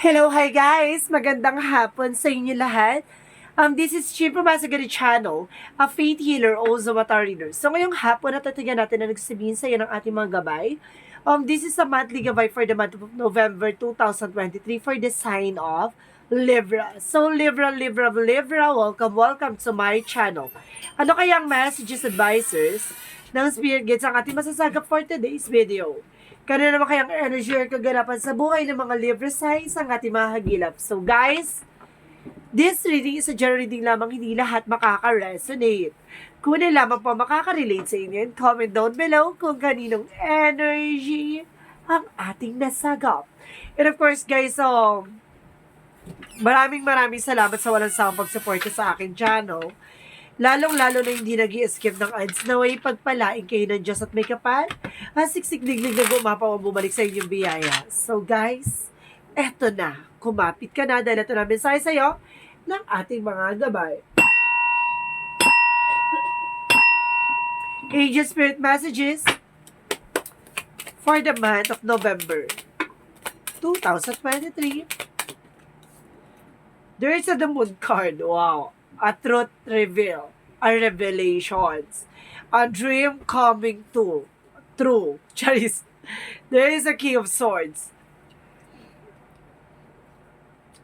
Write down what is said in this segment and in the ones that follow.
Hello, hi guys! Magandang hapon sa inyo lahat. This is Chief Masagari Channel, a faith healer, also a tarot reader. So ngayong hapon, natatagan natin na nagsabihin sa iyo ng ating mga gabay. This is a monthly gabay for the month of November 2023 for the sign of Libra. So Libra, welcome to my channel. Ano kayang messages, advisors ng Spirit Guides ang ating masasagap for today's video? Kano naman kayang energy or kaganapan sa buhay ng mga Libra signs ang ating mga hagilap. So guys, this reading is a general reading lamang, hindi lahat makaka-resonate. Kung na lamang po makaka-relate sa inyo, comment down below kung kaninong energy ang ating nasagap. And of course guys, maraming salamat sa walang sawang pagsuporta sa aking channel. Lalong-lalo na hindi nag-i-skip ng ads na way pagpalain kayo ng Diyos at may kapal. Siksik diglig na gumapaw ang bumalik sa inyong biyaya. So guys, eto na. Kumapit ka na dahil ito na mensahe sa'yo ng ating mga gabay. Angel Spirit Messages for the month of November 2023. There is the Moon card. Wow. A truth reveal, a revelations, a dream coming true. Charis. There is a King of Swords.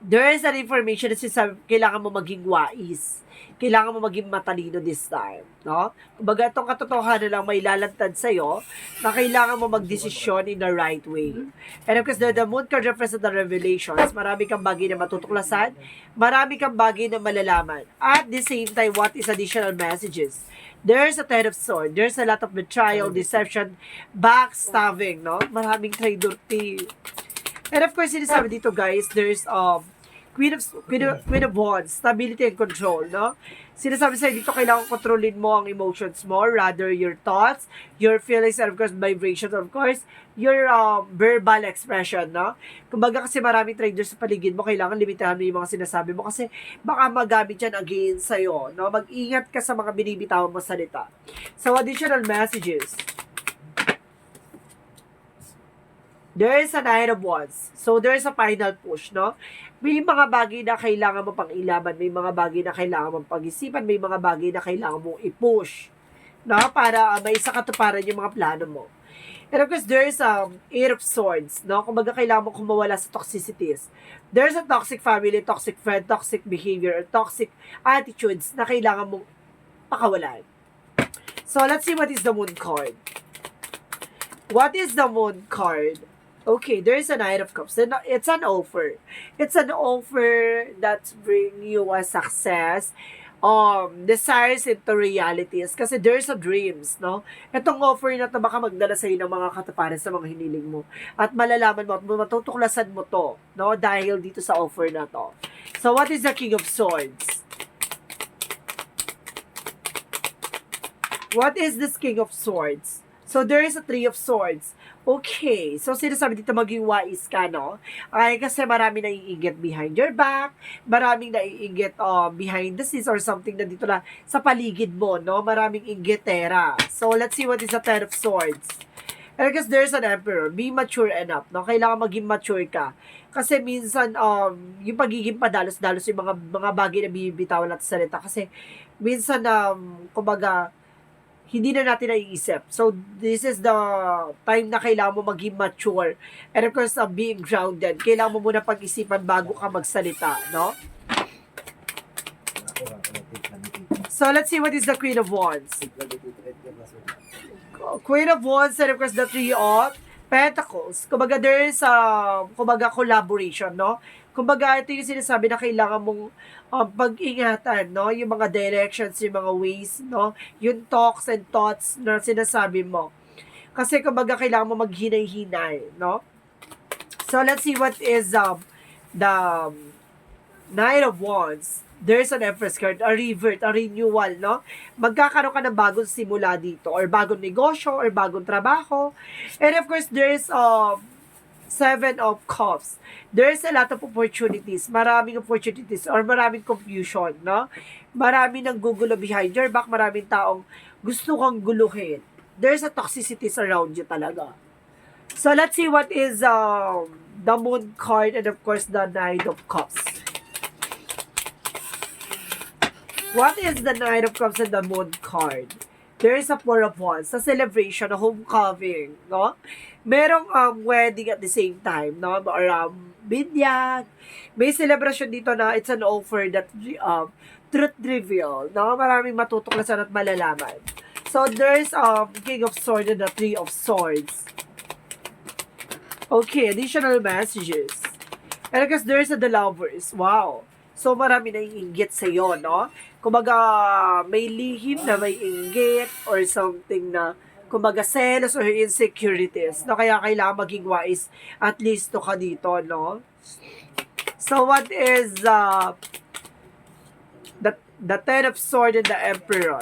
There is an information na sinasabi, kailangan mo maging wais. Kailangan mo maging matalino this time. No? Kumbaga, itong katotohanan lang may lalantad sa'yo na kailangan mo magdesisyon in the right way. And of course, the Moon card represents the revelations. Marami kang bagay na matutuklasan. Marami kang bagay na malalaman. At the same time, what is additional messages? There's a Ten of Swords. There's a lot of betrayal, deception, backstabbing. No? Maraming traitor. And of course, sinasabi dito guys, there's Queen of Wands, stability and control, no? Sinasabi sa'yo dito, kailangan kontrolin mo ang emotions mo, rather your thoughts, your feelings, and of course, vibrations, of course, your verbal expression, no? Kumbaga kasi maraming traders sa paligid mo, kailangan limitahan mo yung mga sinasabi mo kasi baka magamit yan against sa'yo, no? Mag-ingat ka sa mga binibitawan mo salita. So, additional messages. There is a Nine of Wands. So, there is a final push, no? May mga bagay na kailangan mo pang ilaban, may mga bagay na kailangan mong pag-isipan, may mga bagay na kailangan mong i-push, no? Para may isa katuparan yung mga plano mo. And of course, there is Eight of Swords, no? Kumbaga, kailangan mo kumawala sa toxicities. There's a toxic family, toxic friend, toxic behavior, or toxic attitudes na kailangan mong pakawalan. So, let's see what is the Moon card. What is the Moon card? Okay, there is a Knight of Cups. It's an offer. It's an offer that's bring you a success, desires into realities. Kasi there's a dreams, no? Itong offer na to baka magdala sa'yo ng mga katuparan sa mga hiniling mo. At malalaman mo at matutuklasan mo to, no? Dahil dito sa offer na to. So, what is the King of Swords? What is this King of Swords? So, there is a Three of Swords. Okay. So, sinasabi dito maging wise ka, no? Ay, kasi marami naiinggit behind your back. Maraming naiinggit behind the scenes or something na dito na sa paligid mo, no? Maraming inggitera. So, let's see what is the Ten of Swords. And because there's an Emperor, be mature enough, no? Kailangan maging mature ka. Kasi minsan, yung pagiging padalos-dalos yung mga bagay na bibitawan natin sa salita. Kasi, minsan, kumbaga, hindi na natin naiisip. So, this is the time na kailangan mo maging mature. And of course, being grounded. Kailangan mo muna pag-isipan bago ka magsalita, no? So, let's see what is the Queen of Wands. Queen of Wands and of course the Three of Pentacles. Kumbaga, there is collaboration, no? Kumbaga, ito yung sinasabi na kailangan mong pag-ingatan, no? Yung mga directions, yung mga ways, no? Yung talks and thoughts na sinasabi mo. Kasi, kumbaga, kailangan mo maghinay-hinay, no? So, let's see what is the Knight of Wands. There's an Empress card, a revert, a renewal, no? Magkakaroon ka ng bagong simula dito, or bagong negosyo, or bagong trabaho. And of course, there's Seven of Cups. There's a lot of opportunities, maraming opportunities, or maraming confusion, no? Maraming nang gugulo behind your back, maraming taong gusto kang guluhin. There's a toxicities around you talaga. So let's see what is the Moon card and of course the Knight of Cups. What is the Knight of Cups and the Moon card? There is a Four of Wands, a celebration, a homecoming, no? Merong wedding at the same time, no? Or binyag. May celebration dito na it's an offer that truth reveal, no? Maraming matutuklasan at malalaman. So there's King of Swords and the Three of Swords. Okay, additional messages. And I guess there's the lovers. Wow. So, marami na inggit sa'yo, no? Kumbaga, may lihim na may inggit or something na, kumbaga, selos or insecurities. No? Kaya kailangan maging wise at least to ka dito, no? So, what is the Ten of Swords and the Emperor?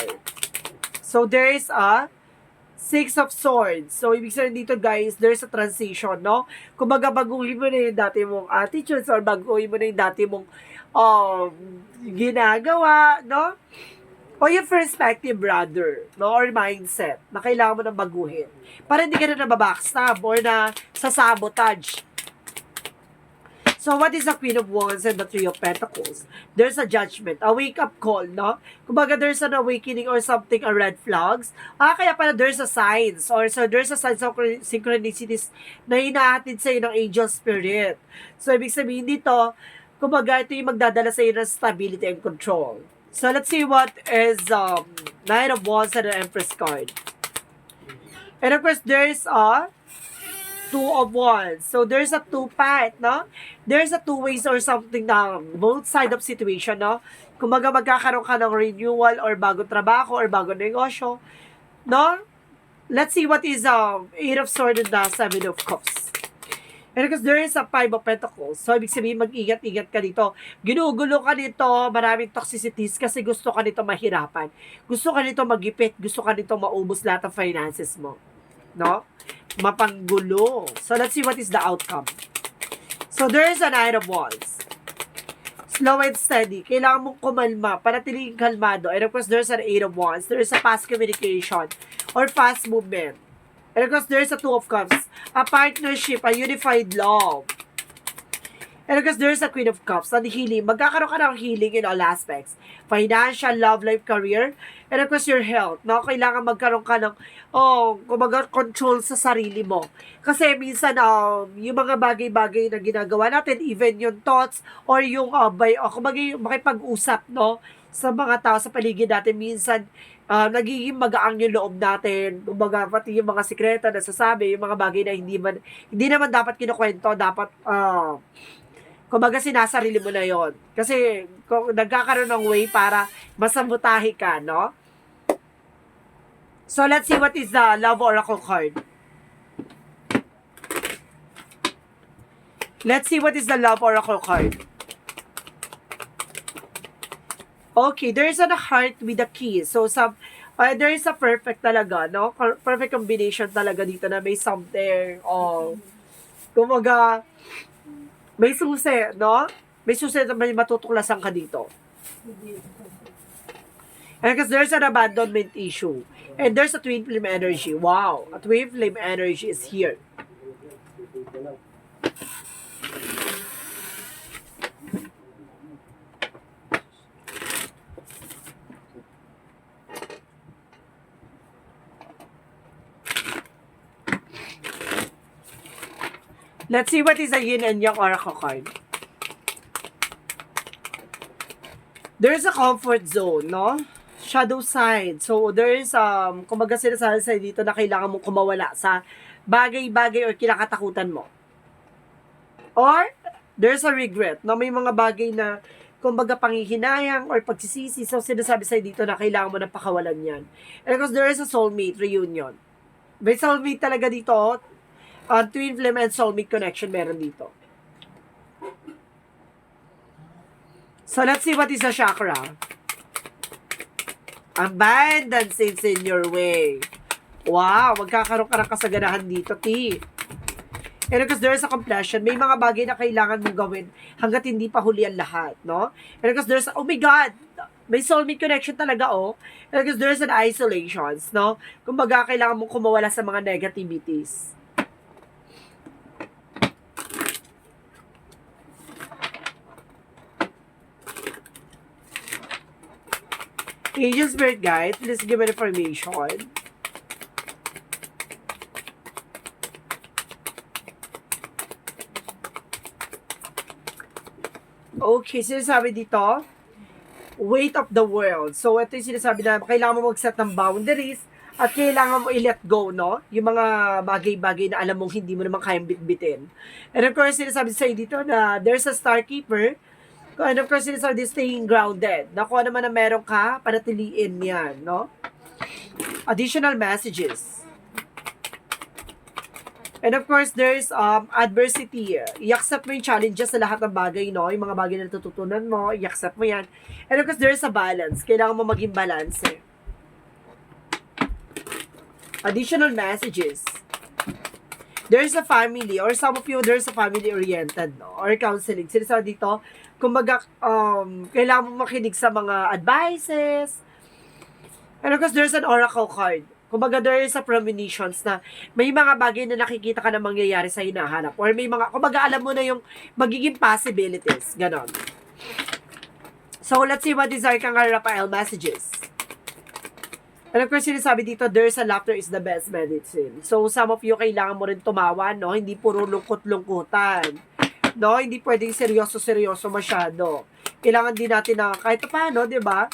So, there is a Six of Swords. So, ibig sabihin dito, guys, there's a transition, no? Kumbaga, baguhin mo na yung dati mong attitudes or baguhin mo na yung dati mong ginagawa, no? O yung perspective, brother, no? Or mindset na kailangan mo nang baguhin. Para hindi ka na nababackstab or na sasabotage. So, what is the Queen of Wands and the Three of Pentacles? There's a judgment, a wake-up call, no? Kumbaga, there's an awakening or something, a red flags. Kaya pala there's a signs or so there's a signs of synchronicities na hinahatid sa'yo ng angel spirit. So, ibig sabihin dito, kumbaga, ito yung magdadala sa'yo ng stability and control. So, let's see what is Knight of Wands and the Empress card. And of course, there's a Two of Wands. So, there's a two-part, no? There's a two ways or something na both side of situation, no? Kumbaga, magkakaroon ka ng renewal or bagong trabaho or bagong negosyo, no? Let's see what is Eight of Swords and the Seven of Cups. And because there is a Five of Pentacles, so ibig sabihin mag-ingat-ingat ka dito. Ginugulo ka nito, maraming toxicities kasi gusto ka nito mahirapan. Gusto ka nito magipit, gusto ka nito maubos lahat ng finances mo. No? Mapanggulo. So let's see what is the outcome. So there is a Knight of Wands. Slow and steady. Kailangan mong kumalma, panatiling kalmado. And of course, there's an Eight of Wands. There is a fast communication or fast movement. And of course, there's a Two of Cups. A partnership, a unified love. And of course, there's a Queen of Cups. Ang healing. Magkakaroon ka ng healing in all aspects. Financial, love, life, career. And of course, your health. No? Kailangan magkaroon ka ng, kumbaga, control sa sarili mo. Kasi minsan, yung mga bagay-bagay na ginagawa natin, even yung thoughts, or yung, kumbaga, makipag-usap, no? Sa mga tao sa paligid natin, minsan, nagiging magaang yung loob natin. Kumbaga, pati yung mga sikreto na sasabi, yung mga bagay na hindi naman dapat kinukwento, dapat, kumbaga sinasarili mo na yon. Kasi kung nagkakaroon ng way para masambutahi ka, no? So, let's see what is the Love Oracle card. Let's see what is the Love Oracle card. Okay, there is a heart with a key. So, there is a perfect talaga, no? Perfect combination talaga dito na may something, kumbaga, may susi, no? May susi na may matutuklasan ka dito. And because there's an abandonment issue. And there's a twin flame energy. Wow! A twin flame energy is here. Let's see what is a yin and yang oracle card. There's a comfort zone, no? Shadow side. So, there is, kumbaga sinasabi sa'yo dito na kailangan mong kumawala sa bagay-bagay or kinakatakutan mo. Or, there's a regret, no? May mga bagay na, kumbaga panghihinayang or pagsisisi. So, sinasabi sa'yo dito na kailangan mo na pakawalan yan. And because there is a soulmate reunion. May soulmate talaga dito, twin flame and soulmate connection meron dito. So, let's see what is a chakra. Abundance is in your way. Wow, magkakaroon ka ng kasaganahan dito, T. And because there's a completion, may mga bagay na kailangan mong gawin hanggat hindi pa huli ang lahat, no? And because there's, oh my God, may soulmate connection talaga, oh. And because there's an isolations, no? Kumbaga, kailangan mong kumawala sa mga negativities. Angel Spirit Guide, please give me information. Okay, sinasabi dito, weight of the world. So, ito yung sinasabi na kailangan mo mag-set ng boundaries at kailangan mo i-let go, no? Yung mga bagay-bagay na alam mong hindi mo naman kayang bitbitin. And of course, sinasabi sa'yo dito na there's a star keeper. And of course, sinasabi dito, staying grounded. Na kung ano man na meron ka, panatiliin yan, no? Additional messages. And of course, there's adversity. I-accept mo yung challenges sa lahat ng bagay, no? Yung mga bagay na natututunan mo, i-accept mo yan. And of course, there's a balance. Kailangan mo maging balance. Additional messages. There's a family, or some of you, there's a family-oriented, no? Or counseling. Sinasabi dito, kumbaga, kailangan mo makinig sa mga advices. And of course, there's an oracle card. Kumbaga, there is a premonitions na may mga bagay na nakikita ka na mangyayari sa hinahanap. Or may mga, kumbaga, alam mo na yung magiging possibilities. Ganon. So, let's see what these are kang Raphael messages. And of course, sinasabi dito, there's a laughter is the best medicine. So, some of you, kailangan mo rin tumawa, no? Hindi puro lungkot-lungkutan. No? Hindi pwedeng seryoso-seryoso masyado. Kailangan din natin na kahit paano, di ba?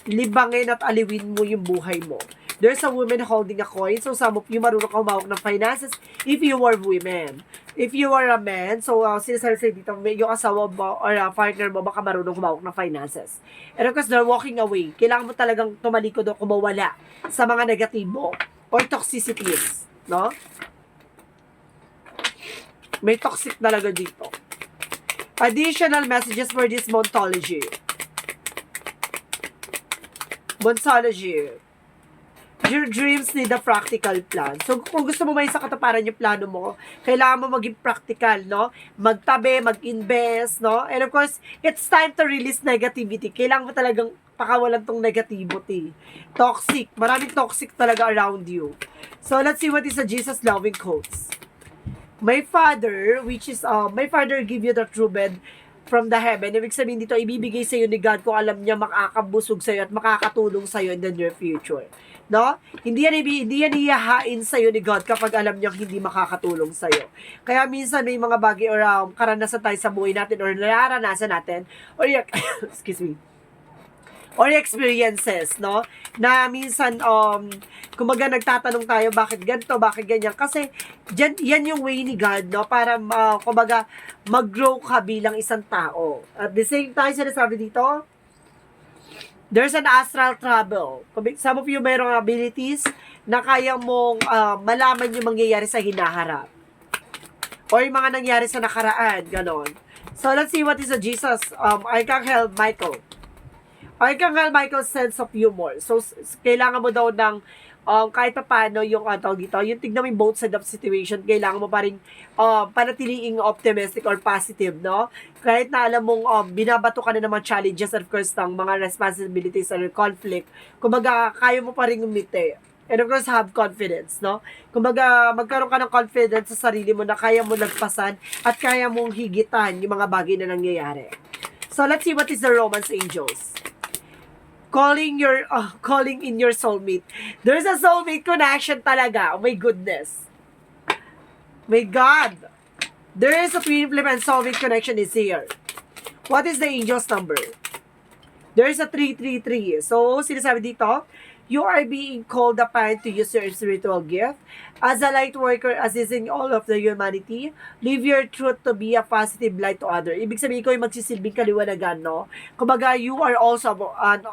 Libangin at aliwin mo yung buhay mo. There's a woman holding a coin. So, some of you marunong ka humawak ng finances if you are women. If you are a man, so sinasabi dito, yung asawa mo or partner mo, baka marunong humawak ng finances. And of course, they're walking away. Kailangan mo talagang tumalikod o kumawala sa mga negatibo or toxicities. No? May toxic talaga dito. Additional messages for this Montology. Montology. Your dreams need a practical plan. So, kung gusto mo may sa katuparan yung plano mo, kailangan mo maging practical, no? Magtabi, mag-invest, no? And of course, it's time to release negativity. Kailangan mo talagang pakawalan tong negativity. Toxic. Maraming toxic talaga around you. So, let's see what is a Jesus loving quotes. My Father, which is, my Father give you the true bed from the heaven. Ibig sabihin dito, ibibigay sa'yo ni God kung alam niya makakabusog sa'yo at makakatulong sa'yo in the near future. No? Hindi yan iyahain sa'yo ni God kapag alam niyang hindi makakatulong sa'yo. Kaya minsan may mga bagay or karanasan tayo sa buhay natin or nararanasan natin or excuse me, or experiences, no? Na minsan, kumbaga nagtatanong tayo, bakit ganito, bakit ganyan? Kasi, yan yung way ni God, no? Para, kumbaga, mag-grow ka bilang isang tao. At the same time, sinasabi dito, there's an astral travel. Some of you mayroong abilities na kaya mong malaman yung mangyayari sa hinaharap. Or yung mga nangyari sa nakaraan, ganon. So, let's see what is a Jesus, Archangel Michael. Archangel Michael's sense of humor. So, kailangan mo daw ng kahit pa paano yung dito, yung tignan mo yung both side of situation, kailangan mo pa rin panatiliing optimistic or positive, no? Kahit na alam mong binabato ka na ng mga challenges, of course, ng mga responsibilities or conflict, kumbaga, kaya mo pa rin umiti. And of course, have confidence, no? Kumbaga, magkaroon ka ng confidence sa sarili mo na kaya mo nagpasan at kaya mong higitan yung mga bagay na nangyayari. So, let's see what is the Romance Angels. Calling in your soulmate. There's a soulmate connection talaga. Oh my goodness. My God. There is a twin flame and soulmate connection is here. What is the angel's number? There is a 333. So, sinasabi dito, you are being called upon to use your spiritual gift. As a light worker assisting all of the humanity, live your truth to be a positive light to others. Ibig sabihin ko yung magsisilbing kaliwanagan, no? Kumbaga, you are also an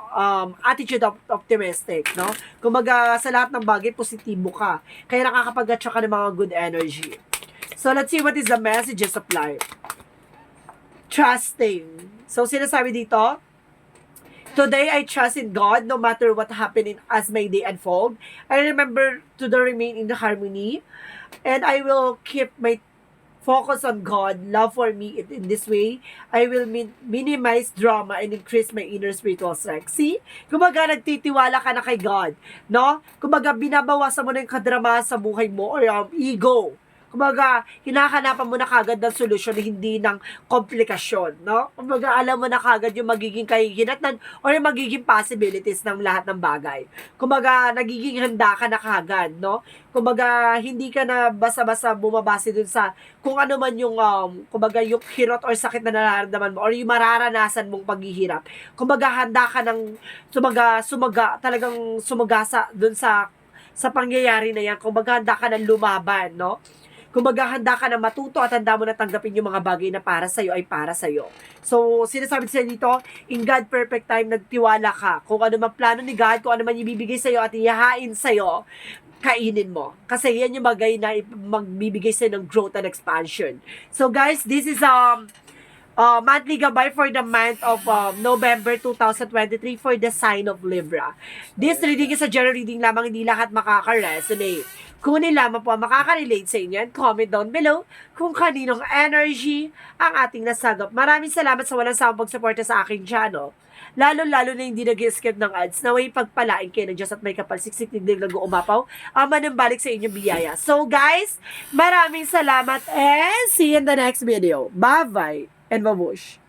attitude of optimistic, no? Kumbaga, sa lahat ng bagay, positibo ka. Kaya nakakapag-attract ka ng mga good energy. So, let's see what is the messages of life. Trusting. So, sinasabi dito, today, I trust in God no matter what happened as my day unfold. I remember to remain in the harmony. And I will keep my focus on God, love for me in this way. I will minimize drama and increase my inner spiritual strength. See? Kumbaga, nagtitiwala ka na kay God. No? Kumbaga, binabawasan mo na yung kadrama sa buhay mo or ego. Kumbaga, hinahanapan mo na kagad ng solusyon, hindi ng komplikasyon, no? Kumbaga, alam mo na kagad yung magiging kahihinatnan or yung magiging possibilities ng lahat ng bagay. Kumbaga, nagiging handa ka na kagad, no? Kumbaga, hindi ka na basta-basta bumabase dun sa kung ano man yung, kumbaga, yung hirot or sakit na nararamdaman mo or yung mararanasan mong paghihirap. Kumbaga, handa ka ng talagang sumagasa dun sa pangyayari na yan. Kumbaga, handa ka ng lumaban, no? Kumbaga, handa ka na matuto at handa mo na tanggapin yung mga bagay na para sa'yo ay para sa'yo. So, sinasabi sa'yo dito, in God perfect time, nagtiwala ka. Kung ano man plano ni God, kung ano man ibibigay sa'yo at ihahain sa'yo, kainin mo. Kasi yan yung bagay na magbibigay sa'yo ng growth and expansion. So, guys, this is monthly gabay for the month of November 2023 for the sign of Libra. This reading is a general reading lamang, hindi lahat makaka-resonate. Kunin lamang po ang makaka-relate sa inyo and comment down below kung kaninong energy ang ating nasagap. Maraming salamat sa walang sawang pagsuporta sa aking channel. Lalo-lalo na hindi nag-skip ng ads. Naway pagpalain kayo ng Diyos at may kapal siksik tigdig nag-uumapaw. Manumbalik sa inyong biyaya. So guys, maraming salamat and see you in the next video. Bye-bye and babush!